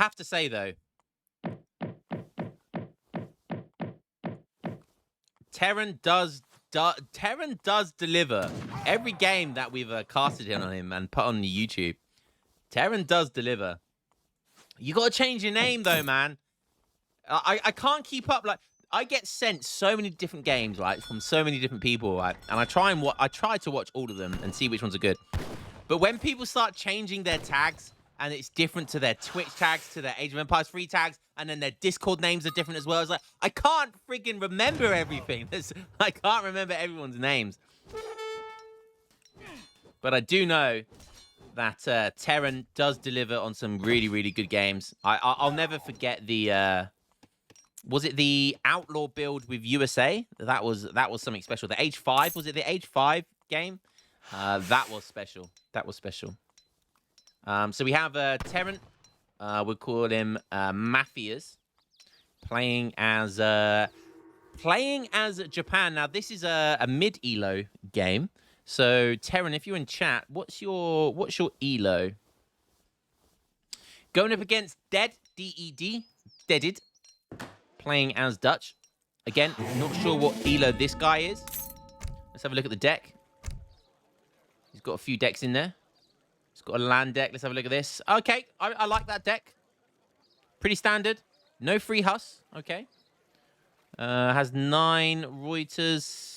have to say though, Terran does deliver. Every game that we've casted in on him and put on the YouTube, Terran does deliver. You got to change your name though, man. I can't keep up. Like, I get sent so many different games, right, from so many different people, right, and I try to watch all of them and see which ones are good. But when people start changing their tags and it's different to their Twitch tags, to their Age of Empires 3 tags, and then their Discord names are different as well, it's like, I can't friggin' remember everything. I can't remember everyone's names. But I do know that Terran does deliver on some really, really good games. I'll never forget the... was it the Outlaw build with USA? That was something special. The Age 5, was it the Age 5 game? That was special. That was special. So we have Terran. We'll call him Mafias, playing as Japan. Now this is a mid elo game. So Terran, if you're in chat, what's your elo? Going up against Dead, D-E-D, Deaded, playing as Dutch. Again, not sure what elo this guy is. Let's have a look at the deck. He's got a few decks in there. He's got a land deck. Let's have a look at this. Okay, I like that deck. Pretty standard. No free Hus. Okay. Has 9 Reuters.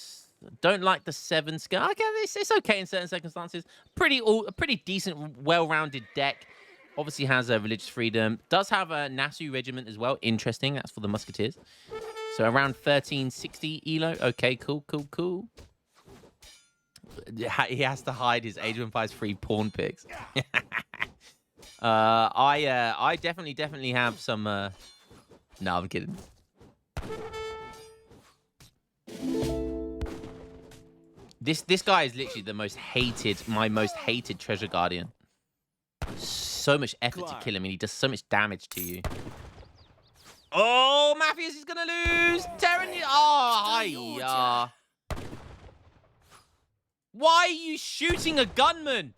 Don't like the 7 scale. Okay, it's okay in certain circumstances. A pretty decent, well-rounded deck. Obviously has a religious freedom. Does have a Nasu regiment as well. Interesting. That's for the musketeers. So around 1360 elo. Okay, cool. He has to hide his Age of Empires 3 pawn picks. I definitely have some. No, I'm kidding. This guy is literally my most hated treasure guardian. So much effort to kill him, and he does so much damage to you. Oh, Mafias is gonna lose. Terran. Oh, hiya. Why are you shooting a gunman?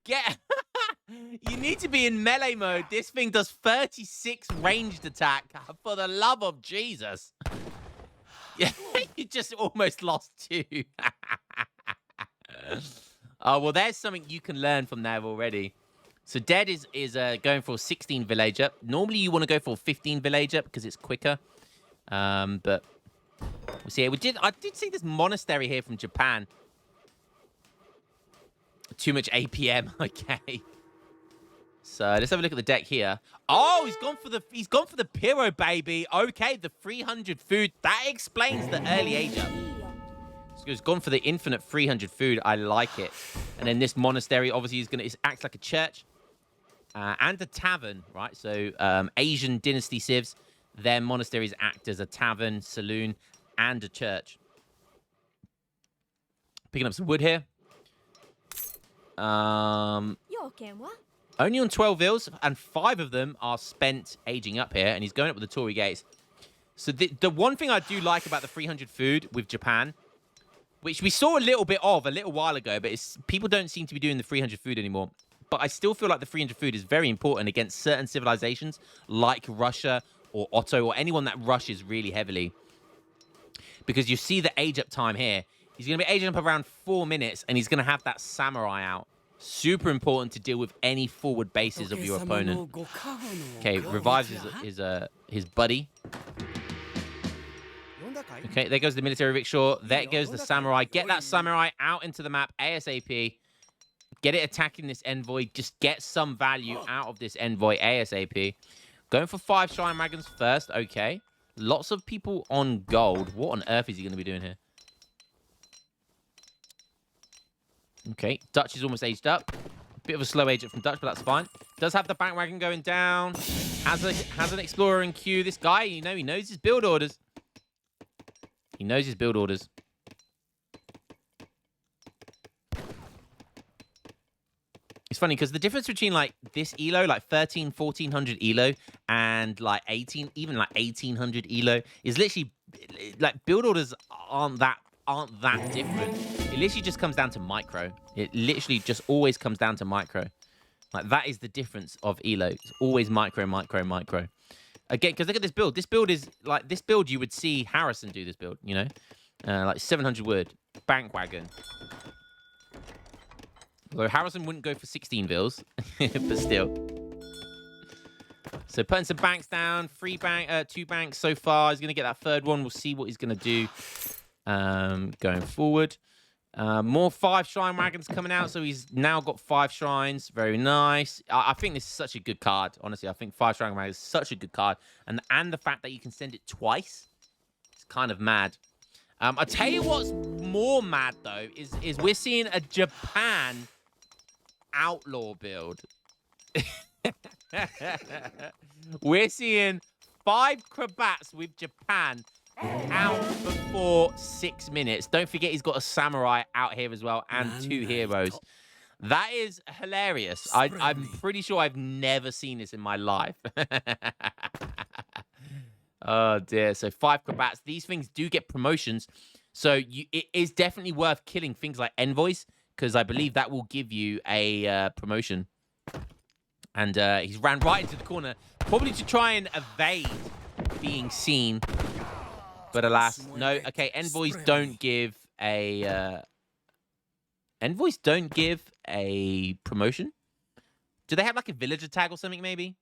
You need to be in melee mode. This thing does 36 ranged attack. For the love of Jesus. Yeah, you just almost lost 2. Oh, well, there's something you can learn from there already. So Dead is going for 16 village up. Normally you want to go for 15 village up because it's quicker. But we'll see. I did see this monastery here from Japan. Too much APM. Okay. So let's have a look at the deck here. Oh, he's gone for the Pyro, baby. Okay, the 300 food. That explains the early age up. So he's gone for the infinite 300 food. I like it. And then this monastery obviously it acts like a church and a tavern, right? So Asian dynasty civs, their monasteries act as a tavern, saloon, and a church. Picking up some wood here. Only on 12 vills, and 5 of them are spent aging up here, and he's going up with the Tory gates. So the one thing I do like about the 300 food with Japan, which we saw a little bit of a little while ago, but people don't seem to be doing the 300 food anymore. But I still feel like the 300 food is very important against certain civilizations like Russia or Otto or anyone that rushes really heavily. Because you see the age up time here. He's going to be aging up around 4 minutes, and he's going to have that samurai out. Super important to deal with any forward bases of your opponent. Okay, revives his buddy. Okay, there goes the military rickshaw. There goes the samurai. Get that samurai out into the map ASAP. Get it attacking this envoy. Just get some value out of this envoy ASAP. Going for 5 Shrine Dragons first. Okay. Lots of people on gold. What on earth is he going to be doing here? Okay, Dutch is almost aged up. Bit of a slow age up from Dutch, but that's fine. Does have the bank wagon going down. Has an explorer in queue. This guy, he knows his build orders. He knows his build orders. It's funny because the difference between like this elo, like 1400 elo, and like 1800 elo is literally like build orders aren't that different. It literally just comes down to micro. It literally just always comes down to micro. Like, that is the difference of Elo. It's always micro, micro, micro. Again, because look at this build. This build is, like, this build you would see Harrison do this build, you know? Like, 700 wood. Bank wagon. Although Harrison wouldn't go for 16 vills, but still. So putting some banks down, 2 banks so far. He's going to get that third one. We'll see what he's going to do going forward. More 5 shrine wagons coming out. So he's now got 5 shrines. Very nice. I think this is such a good card. Honestly, I think 5 shrine wagons is such a good card. And the fact that you can send it twice, it's kind of mad. I'll tell you what's more mad, though, is we're seeing a Japan outlaw build. We're seeing 5 Krabats with Japan out before 6 minutes. Don't forget he's got a samurai out here as well and 2 heroes. That is hilarious. I'm pretty sure I've never seen this in my life. Oh, dear. So 5 Krabats. These things do get promotions. So it is definitely worth killing things like envoys, because I believe that will give you a promotion. And he's ran right into the corner, probably to try and evade being seen. But alas, no. Okay, envoys don't give a promotion. Do they have like a villager tag or something? Maybe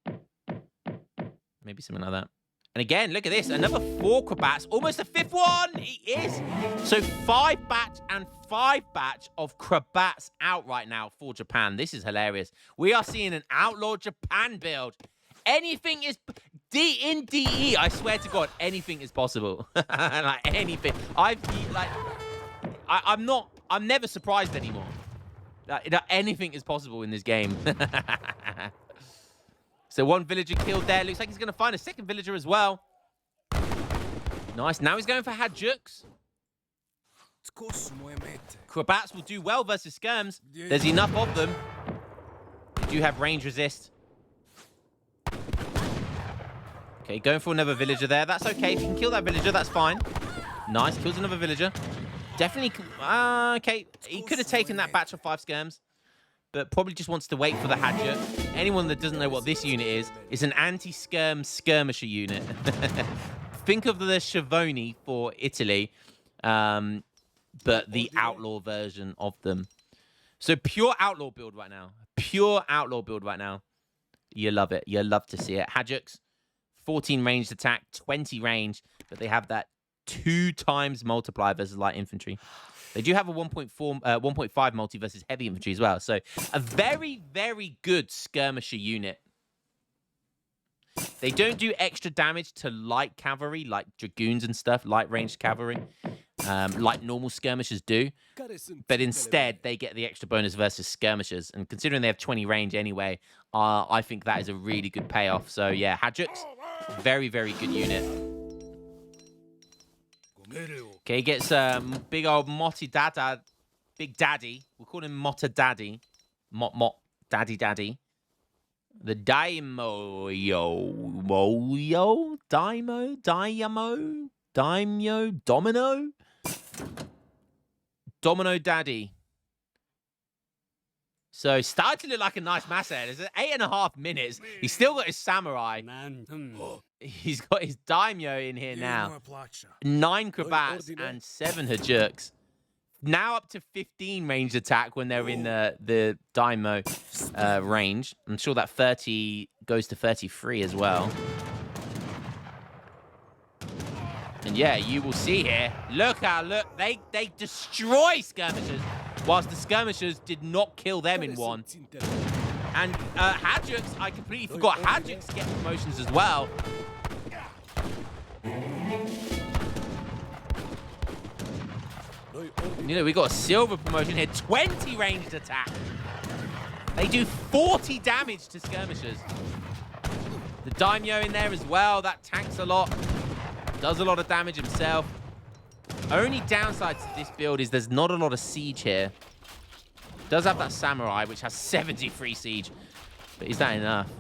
something like that. And again, look at this. Another 4 Krabats. Almost a 5th one. He is. So 5 batch and 5 batch of Krabats out right now for Japan. This is hilarious. We are seeing an outlaw Japan build. Anything is... in DE, I swear to God, anything is possible. Like, anything. I'm never surprised anymore. Anything is possible in this game. So 1 villager killed there. Looks like he's going to find a 2nd villager as well. Nice. Now he's going for Hadjuks. Krabats will do well versus skirms. There's enough of them. They do have range resist. Okay, going for another villager there. That's okay. If you can kill that villager, that's fine. Nice. Kills another villager. Definitely. Okay. He could have taken that batch of 5 skirms, but probably just wants to wait for the Hadger. Anyone that doesn't know what this unit is, it's an anti-skirm skirmisher unit. Think of the Schiavone for Italy, but the outlaw version of them. So pure outlaw build right now. Pure outlaw build right now. You love it. You love to see it. Hadjuks, 14 ranged attack, 20 range, but they have that 2 times multiplier versus light infantry. They do have a 1.5 multi versus heavy infantry as well. So a very, very good skirmisher unit. They don't do extra damage to light cavalry, like dragoons and stuff, light ranged cavalry, like normal skirmishers do. But instead, they get the extra bonus versus skirmishers. And considering they have 20 range anyway, I think that is a really good payoff. So yeah, Hadjuks, very, very good unit. Okay, he gets big old Motti Dada, Big Daddy. We'll call him Motta Daddy. Mot, Daddy Daddy. The Daimyo, Domino Daddy. So started to look like a nice mass head. It's 8.5 minutes. He's still got his samurai. He's got his daimyo in here now. 9 Krabats and 7 Hadjuks. Now up to 15 ranged attack when they're in the daimyo range. I'm sure that 30 goes to 33 as well. And yeah, you will see here. Look, they destroy skirmishers, whilst the skirmishers did not kill them in one. And Hadjuks, I completely forgot. Hadjuks get promotions as well. You know, we got a silver promotion here. 20 ranged attack. They do 40 damage to skirmishers. The daimyo in there as well. That tanks a lot. Does a lot of damage himself. Only downside to this build is there's not a lot of siege here. Does have that samurai, which has 73 siege. But is that enough?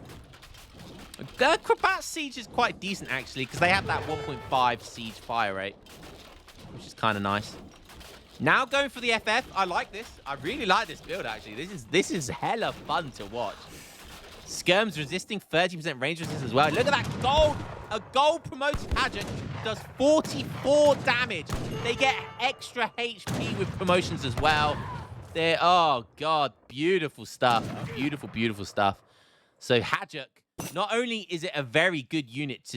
Krabat's siege is quite decent, actually, because they have that 1.5 siege fire rate, which is kind of nice. Now going for the FF. I like this. I really like this build, actually. This is hella fun to watch. Skirm's resisting, 30% range resistance as well. Look at that gold. A gold promoted Hadget does 44 damage. They get extra HP with promotions as well. They're, oh, God, beautiful stuff. Beautiful, beautiful stuff. So Hadget, not only is it a very good unit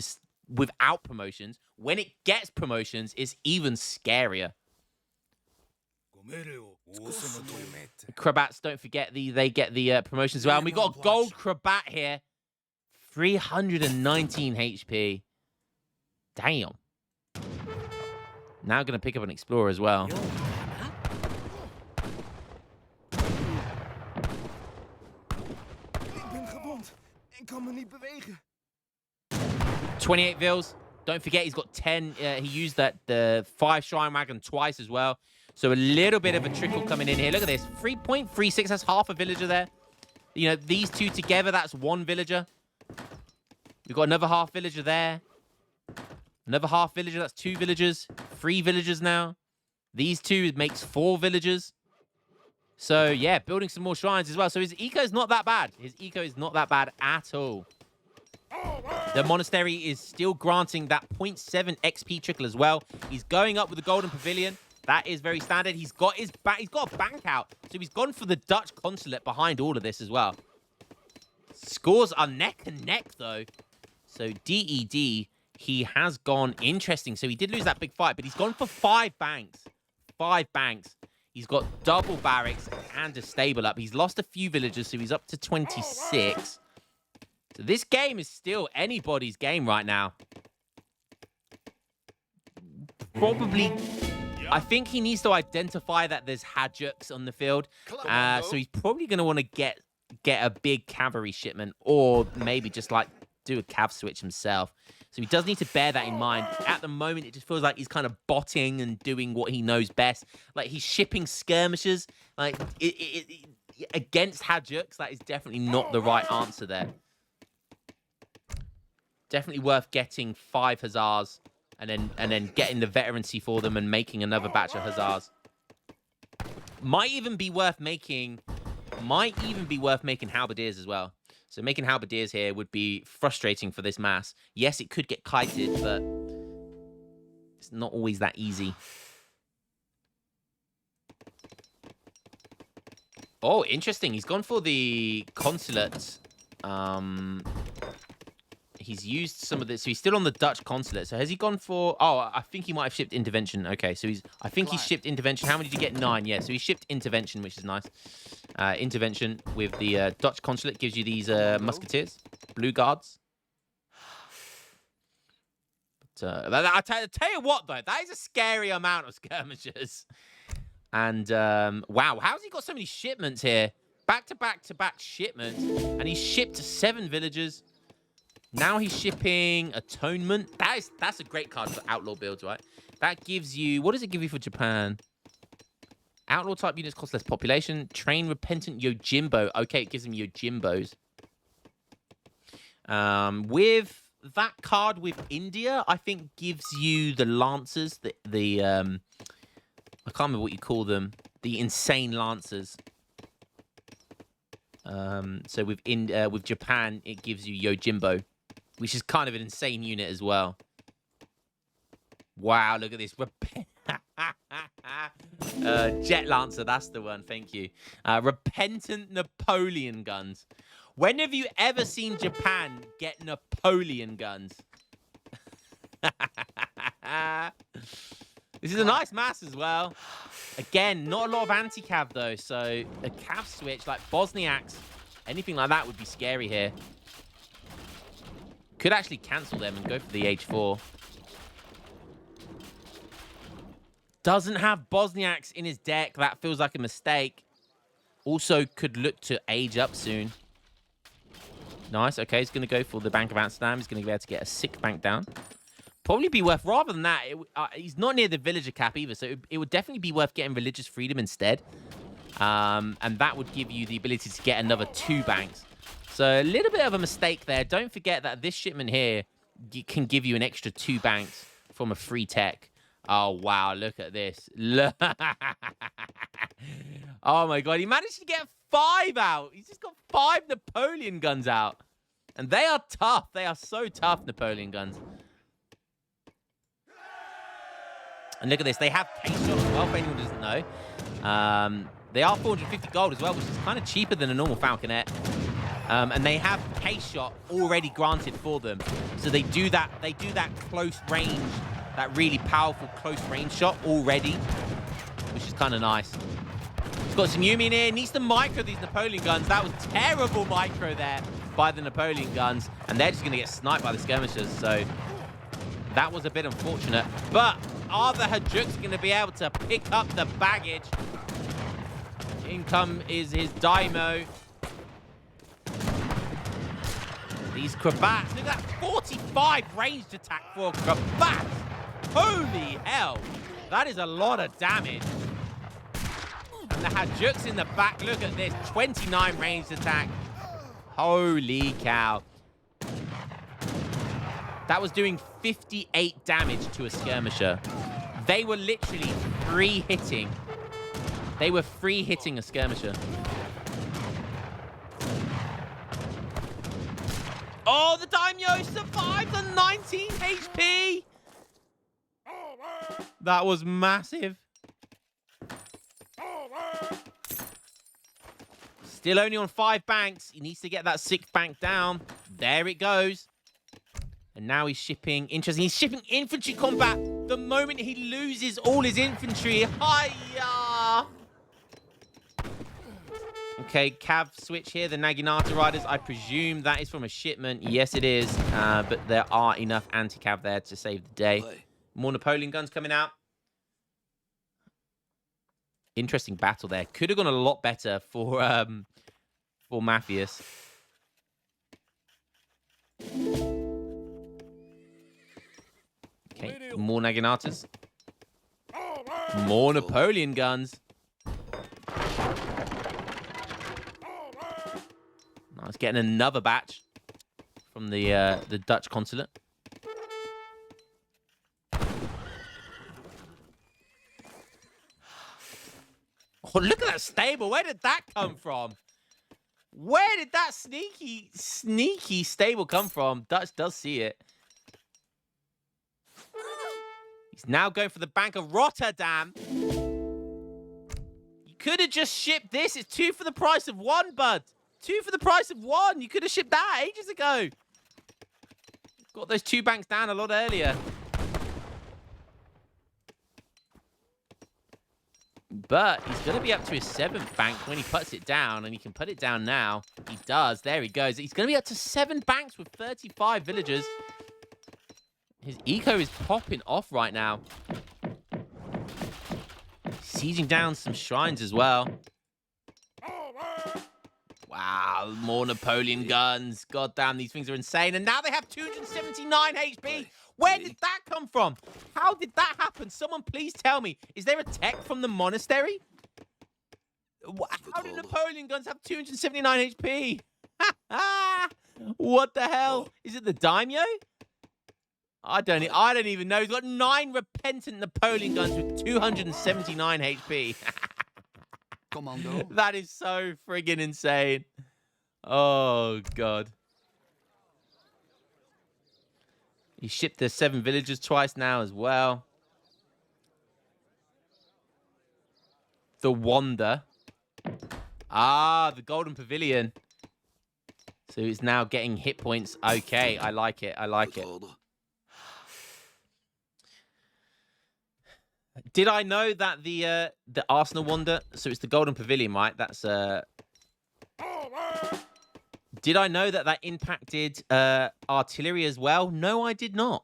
without promotions, when it gets promotions, it's even scarier. Krabats, don't forget, they get the promotions as well. And we got a gold Krabat here. 319 HP. Damn. Now going to pick up an Explorer as well. 28 Vils. Don't forget, he's got 10. He used the 5 Shrine Wagon twice as well. So a little bit of a trickle coming in here. Look at this. 3.36. That's half a villager there. You know, these two together, that's 1 villager. We've got another half villager there. Another half villager. That's 2 villagers. 3 villagers now. These 2 makes 4 villagers. So, yeah, building some more shrines as well. So his eco is not that bad. His eco is not that bad at all. The monastery is still granting that 0.7 XP trickle as well. He's going up with the golden pavilion. That is very standard. He's got a bank out. So he's gone for the Dutch consulate behind all of this as well. Scores are neck and neck, though. So DED, he has gone interesting. So he did lose that big fight, but he's gone for 5 banks. 5 banks. He's got double barracks and a stable up. He's lost a few villagers, so he's up to 26. So this game is still anybody's game right now. Probably, I think he needs to identify that there's Hadjuks on the field. So he's probably going to want to get a big cavalry shipment, or maybe just like do a cav switch himself. So he does need to bear that in mind. At the moment, it just feels like he's kind of botting and doing what he knows best. Like he's shipping skirmishers. Like against Hadjuks, that is definitely not the right answer there. Definitely worth getting 5 Hussars and then getting the veterancy for them and making another batch of Hussars. Might even be worth making halberdiers as well. So making halberdiers here would be frustrating for this mass. Yes, it could get kited, but it's not always that easy. Oh, interesting. He's gone for the consulate. He's used some of this. So he's still on the Dutch consulate. So has he gone for... Oh, I think he might have shipped intervention. Okay, so I think he's shipped intervention. How many did you get? 9. Yeah, so he shipped intervention, which is nice. Intervention with the Dutch consulate gives you these musketeers, blue guards. But I'll tell you what, though, that is a scary amount of skirmishers. And wow, how's he got so many shipments here? Back to back to back shipments, and he's shipped 7 villagers. Now he's shipping Atonement. That's a great card for outlaw builds, right? That gives you... What does it give you for Japan? Outlaw type units cost less population. Train Repentant Yojimbo. Okay, it gives him Yojimbos. With that card with India, I think gives you the Lancers. I can't remember what you call them. The Insane Lancers. So with Japan, it gives you Yojimbo, which is kind of an insane unit as well. Wow, look at this. Jet Lancer, that's the one. Thank you. Repentant Napoleon guns. When have you ever seen Japan get Napoleon guns? This is a nice mass as well. Again, not a lot of anti-cav, though. So a cav switch like Bosniaks, anything like that would be scary here. Could actually cancel them and go for the H4. Doesn't have Bosniaks in his deck. That feels like a mistake. Also could look to age up soon. Nice. Okay, he's going to go for the Bank of Amsterdam. He's going to be able to get a 6 bank down. Probably be worth, rather than that, he's not near the villager cap either, so it would definitely be worth getting religious freedom instead. And that would give you the ability to get another 2 banks. So a little bit of a mistake there. Don't forget that this shipment here can give you an extra 2 banks from a free tech. Oh, wow. Look at this. Look. Oh, my God. He managed to get 5 out. He's just got 5 Napoleon guns out. And they are tough. They are so tough, Napoleon guns. And look at this. They have case shots as well, if anyone doesn't know. They are 450 gold as well, which is kind of cheaper than a normal Falconet. And they have case shot already granted for them. So they do that close range, that really powerful close range shot already, which is kind of nice. He's got some Yumi in here. Needs to micro these Napoleon guns. That was terrible micro there by the Napoleon guns. And they're just going to get sniped by the skirmishers. So that was a bit unfortunate. But are the Hajuks going to be able to pick up the baggage? In is his Daimo. These Cravats. Look at that 45 ranged attack for Cravats. Holy hell. That is a lot of damage. And the Hajuks in the back. Look at this. 29 ranged attack. Holy cow. That was doing 58 damage to a skirmisher. They were literally free hitting. They were free hitting a skirmisher. Oh, the Daimyo survived the 19 HP. That was massive. Still only on 5 banks. He needs to get that 6th bank down. There it goes. And now he's shipping, interesting, he's shipping infantry combat the moment he loses all his infantry. Hiya! Okay, cav switch here, the Naginata riders. I presume that is from a shipment. Yes, it is. But there are enough anti-cav there to save the day. More Napoleon guns coming out. Interesting battle there. Could have gone a lot better for Matthias. Okay, more Naginatas. More Napoleon guns. Nice, getting another batch from the Dutch consulate. Oh, look at that stable. Where did that come from? Where did that sneaky stable come from? Dutch does see it. He's now going for the Bank of Rotterdam. You could have just shipped this. It's 2 for the price of 1, bud. 2 for the price of 1. You could have shipped that ages ago. Got those 2 banks down a lot earlier. But he's going to be up to his 7th bank when he puts it down, and he can put it down now. He does. There he goes. He's going to be up to 7 banks with 35 villagers. His eco is popping off right now. Sieging down some shrines as well. Wow, more Napoleon guns. God damn, these things are insane. And now they have 279 HP. Where did that come from? How did that happen? Someone please tell me. Is there a tech from the monastery? How did Napoleon guns have 279 HP? What the hell? Is it the Daimyo? I don't even know. He's got 9 repentant Napoleon guns with 279 HP. Commando. That is so friggin' insane. Oh, God. He shipped the 7 villagers twice now as well. The Wanda. Ah, the Golden Pavilion. So he's now getting hit points. Okay, I like it. I like it. Did I know that the Arsenal Wanda, so it's the Golden Pavilion, right? That's Did I know that impacted artillery as well? No, I did not.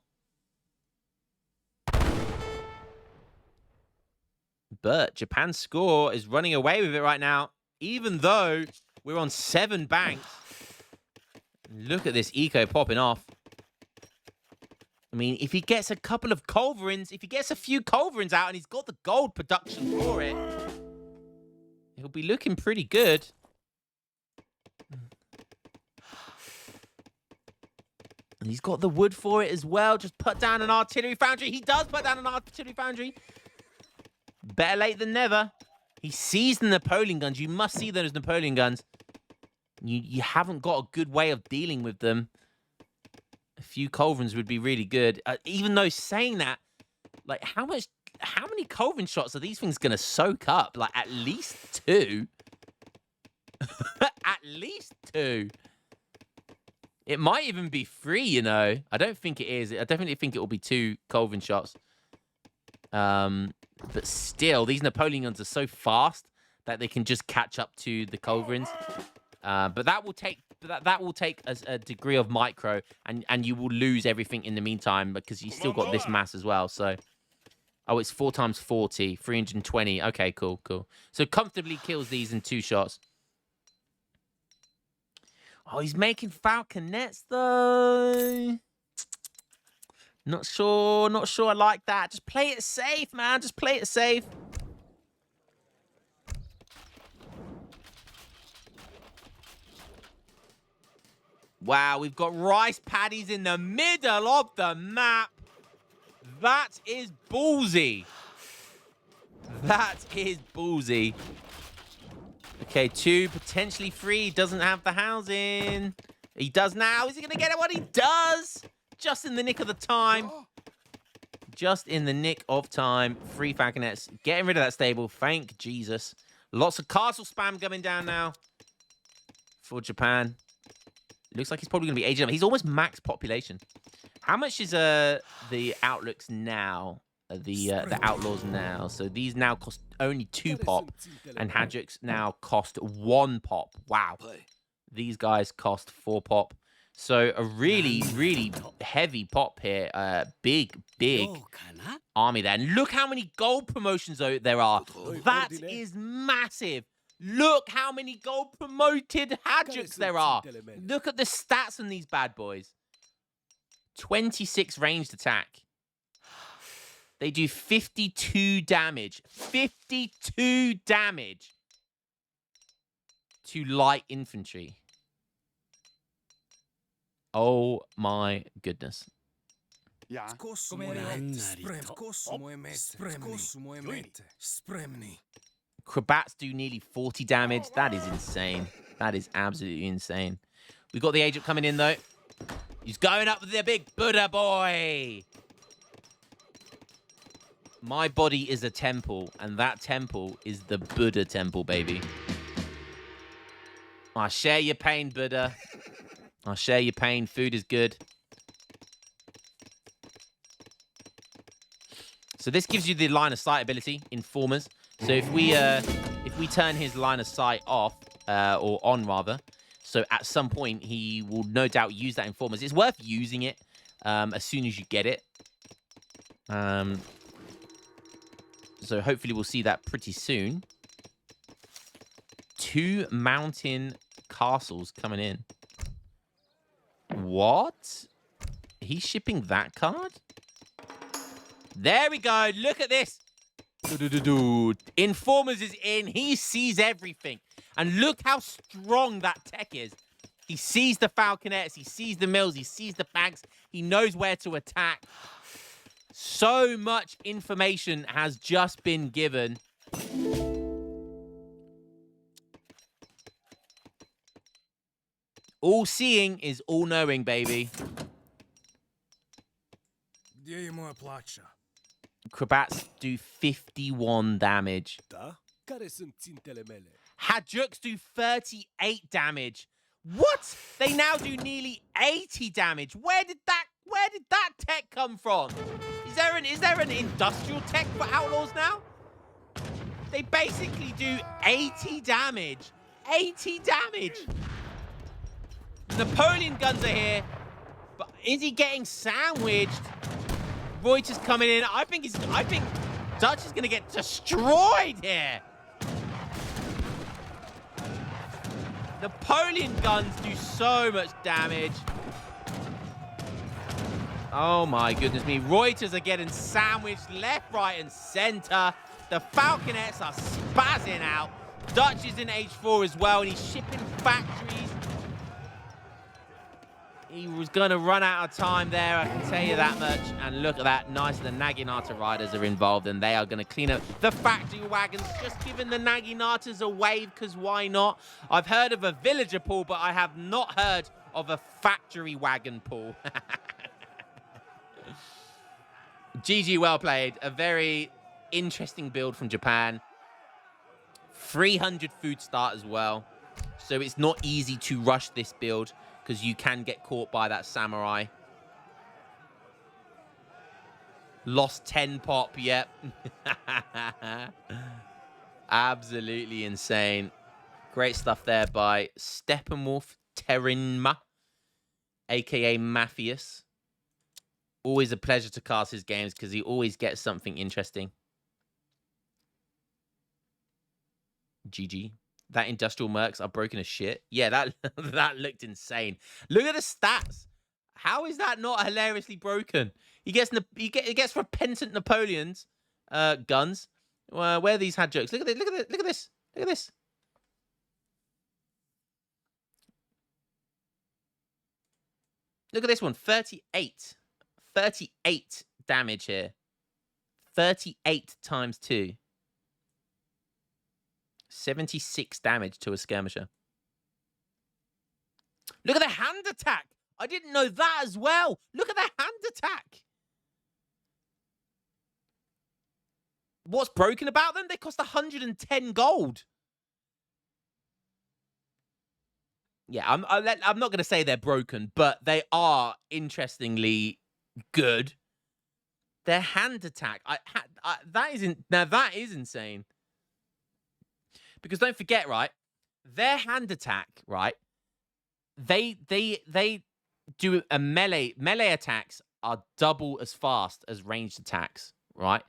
But Japan's score is running away with it right now, even though we're on 7 banks. Look at this eco popping off. I mean, if he gets a couple of culverins, if he gets a few culverins out and he's got the gold production for it, he'll be looking pretty good. And he's got the wood for it as well. Just put down an artillery foundry. He does put down an artillery foundry. Better late than never. He sees the Napoleon guns. You must see those Napoleon guns. You haven't got a good way of dealing with them. A few culverins would be really good. Even though saying that, like, how many culverin shots are these things going to soak up? Like, at least 2. At least 2. It might even be 3, you know. I don't think it is. I definitely think it will be 2 culverin shots. But still, these Napoleon guns are so fast that they can just catch up to the culverins. But that will take a degree of micro, and you will lose everything in the meantime because you still got this mass as well. So, oh, it's 4 times 40, 320. Okay, cool. So comfortably kills these in 2 shots. Oh, he's making falconets though. Not sure I like that. Just play it safe, man. Just play it safe. Wow, we've got rice paddies in the middle of the map. That is ballsy. That is ballsy. Okay, 2, potentially 3. Doesn't have the housing. He does now. Is he going to get it? What he does? Just in the nick of the time. Just in the nick of time. 3 falconets. Getting rid of that stable. Thank Jesus. Lots of castle spam coming down now for Japan. Looks like he's probably going to be aging up. He's almost max population. How much is the outlooks now? The outlaws now. So these now cost only 2 pop, and Hadjuks now cost 1 pop. Wow. These guys cost 4 pop. So a really, really heavy pop here. Big army there. And look how many gold promotions there are. That is massive. Look how many gold promoted Hadjuks there are. Look at the stats on these bad boys. 26 ranged attack. They do 52 damage. 52 damage to light infantry. Oh my goodness. Krabats do nearly 40 damage. That is insane. That is absolutely insane. We've got the agent coming in, though. He's going up with the big Buddha boy. My body is a temple, and that temple is the Buddha temple, baby. I share your pain, Buddha. I share your pain. Food is good. So this gives you the line of sight ability, Informers. So if we turn his line of sight off, or on rather, so at some point he will no doubt use that Informers. It's worth using it as soon as you get it. So hopefully we'll see that pretty soon. 2 mountain castles coming in. What? He's shipping that card? There we go. Look at this. Informers is in. He sees everything. And look how strong that tech is. He sees the falconets. He sees the mills. He sees the banks. He knows where to attack. So much information has just been given. All seeing is all knowing, baby. Krabats do 51 damage. Hadjuks do 38 damage. What? They now do nearly 80 damage. Where did that tech come from? Is there an industrial tech for outlaws now? They basically do 80 damage. 80 damage. Napoleon guns are here, but is he getting sandwiched? Reuter's coming in. I think Dutch is gonna get destroyed here. Napoleon guns do so much damage. Oh my goodness me. Reuters are getting sandwiched left, right, and center. The falconets are spazzing out. Dutch is in H4 as well, and he's shipping factories. He was going to run out of time there, I can tell you that much. And look at that. Nice. The Naginata riders are involved, and they are going to clean up the factory wagons. Just giving the Naginatas a wave, because why not? I've heard of a villager pool, but I have not heard of a factory wagon pool. GG, well played. A very interesting build from Japan. 300 food start as well. So it's not easy to rush this build, because you can get caught by that samurai. Lost 10 pop, yep. Absolutely insane. Great stuff there by Steppenwolf Terinma, a.k.a. Mafius. Always a pleasure to cast his games, because he always gets something interesting. GG. That industrial mercs are broken as shit. Yeah, that looked insane. Look at the stats. How is that not hilariously broken? He gets repentant Napoleons guns. Where these had jokes. Look at this. Look at this. Look at this. Look at this. Look at this one. 38. 38 damage here. 38 times 2. 76 damage to a skirmisher. Look at the hand attack. I didn't know that as well. Look at the hand attack. What's broken about them? They cost 110 gold. Yeah, I'm not going to say they're broken, but they are interestingly good. Their hand attack. That is insane. Because don't forget, right? Their hand attack, right? They do a melee attacks are double as fast as ranged attacks, right?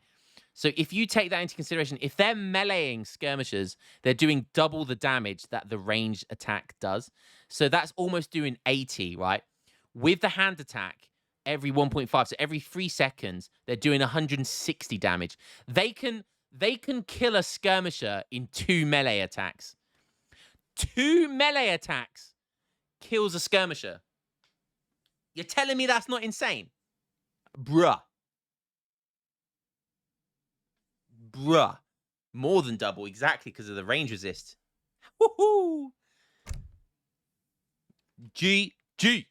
So if you take that into consideration, if they're meleeing skirmishers, they're doing double the damage that the ranged attack does. So that's almost doing 80, right? With the hand attack, every 1.5, so every 3 seconds, they're doing 160 damage. They can kill a skirmisher in 2 melee attacks. 2 melee attacks kills a skirmisher. You're telling me that's not insane? Bruh. More than double, exactly, because of the range resist. Woohoo! GG.